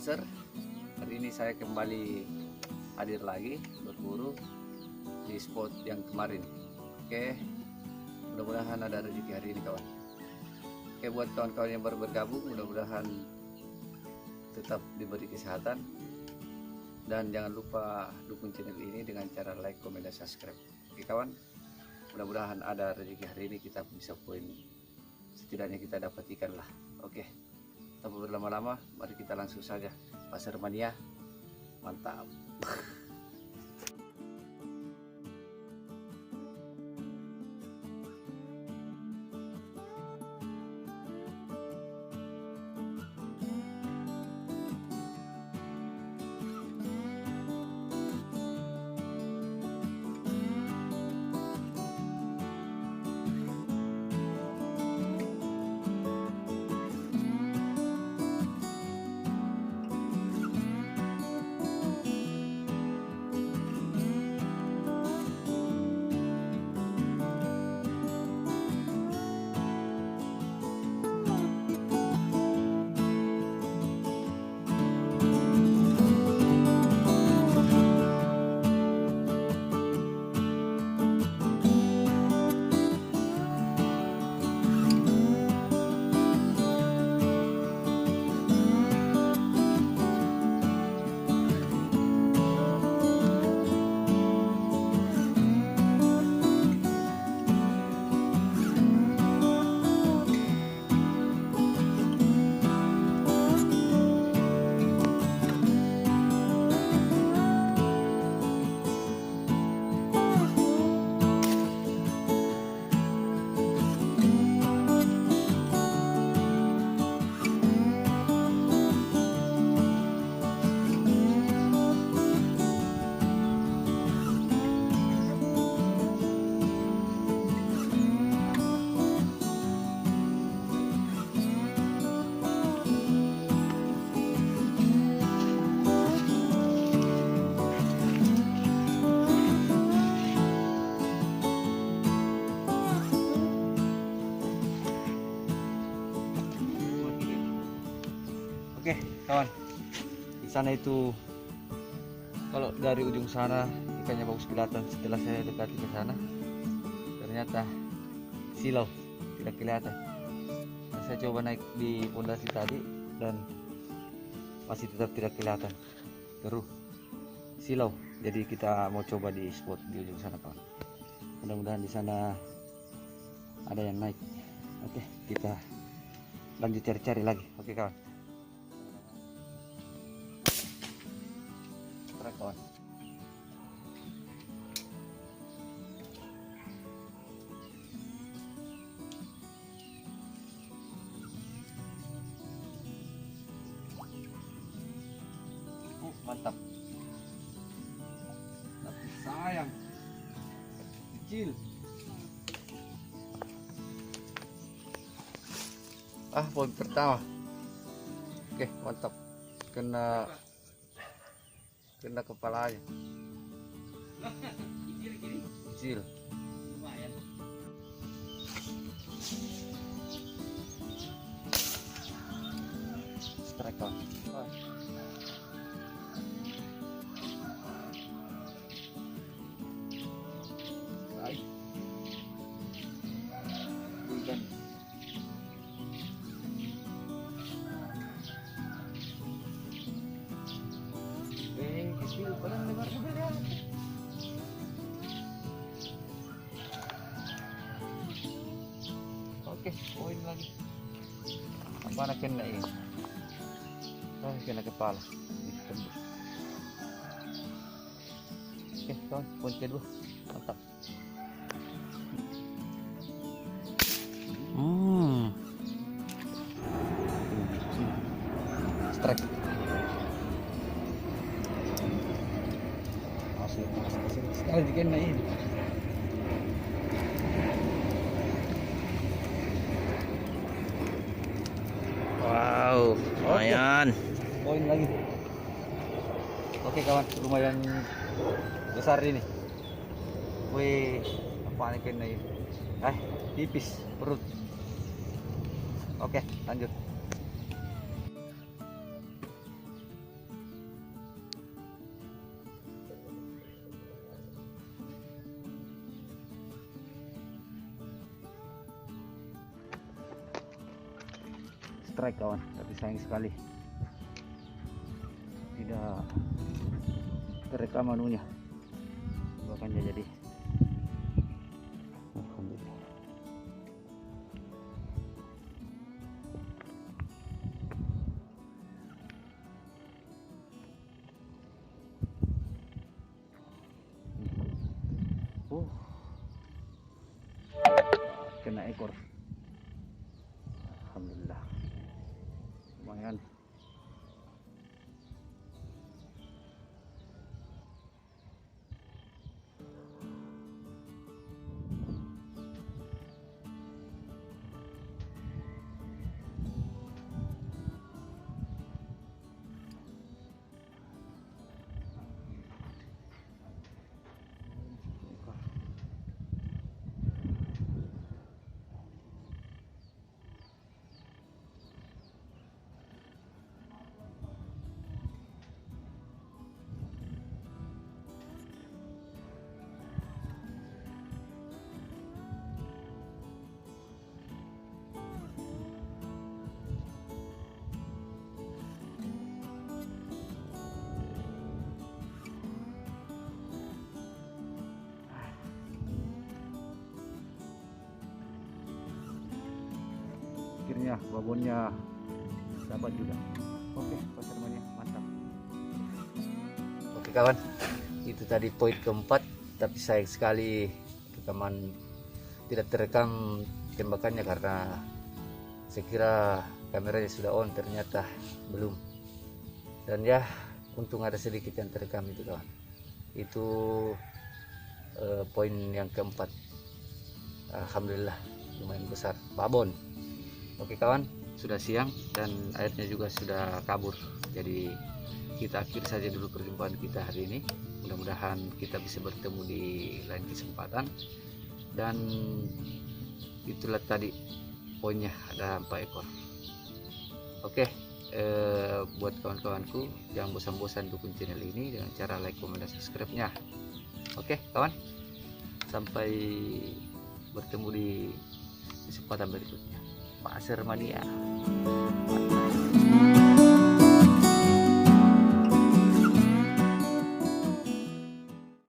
Maser. Hari ini saya kembali hadir lagi berburu di spot yang kemarin. Oke, mudah-mudahan ada rezeki hari ini kawan. Oke, buat kawan-kawan yang baru bergabung, mudah-mudahan tetap diberi kesehatan. Dan jangan lupa dukung channel ini dengan cara like, komen, dan subscribe. Oke kawan, mudah-mudahan ada rezeki hari ini, kita bisa poin, setidaknya kita dapat ikan lah. Oke, tanpa berlama-lama, mari kita langsung saja pasar mania. Mantap. Oke kawan, di sana itu kalau dari ujung sana ikannya bagus kelihatan. Setelah saya dekati ke sana, ternyata silau tidak kelihatan. Nah, saya coba naik di pondasi tadi dan masih tetap tidak kelihatan. Terus silau. Jadi kita mau coba di spot di ujung sana kawan. Mudah-mudahan di sana ada yang naik. Oke, kita lanjut cari-cari lagi. Oke kawan. Kawan. Mantap. Tapi sayang kecil. Poin pertama. Oke, mantap. Kena kepalanya. Kecil. Lumayan. Strike kawan. Baik. Ikan. Kecil, padahal lebarnya beda. Oke, poin lagi. Apa nak kena ini? Kena kepala. Ditembus. Oke, kawan, poin kedua. Mantap. Strike. Sekali dikena ini. Wow, lumayan. Poin lagi. Oke kawan, lumayan besar ini. Wih, apa nih kena ini? Tipis perut. Oke, lanjut. strike kawan, tapi sayang sekali tidak terekam anunya, bahkannya jadi alhamdulillah. Kena ekor, alhamdulillah, lumayan. Akhirnya babonnya dapat juga. Oke, pasarnya mantap. Oke kawan, itu tadi poin keempat, tapi sayang sekali rekaman tidak terekam tembakannya karena saya kira kameranya sudah on, ternyata belum. Dan ya, untung ada sedikit yang terekam itu kawan. Itu poin yang keempat. Alhamdulillah lumayan besar babon. Oke kawan, sudah siang dan airnya juga sudah kabur. Jadi kita akhiri saja dulu perjumpaan kita hari ini. Mudah-mudahan kita bisa bertemu di lain kesempatan. Dan itulah tadi poinnya, ada 4 ekor. Oke, buat kawan-kawanku jangan bosan-bosan dukung channel ini dengan cara like, komen, dan subscribe-nya. Oke kawan, sampai bertemu di kesempatan berikutnya. Pasar Mania.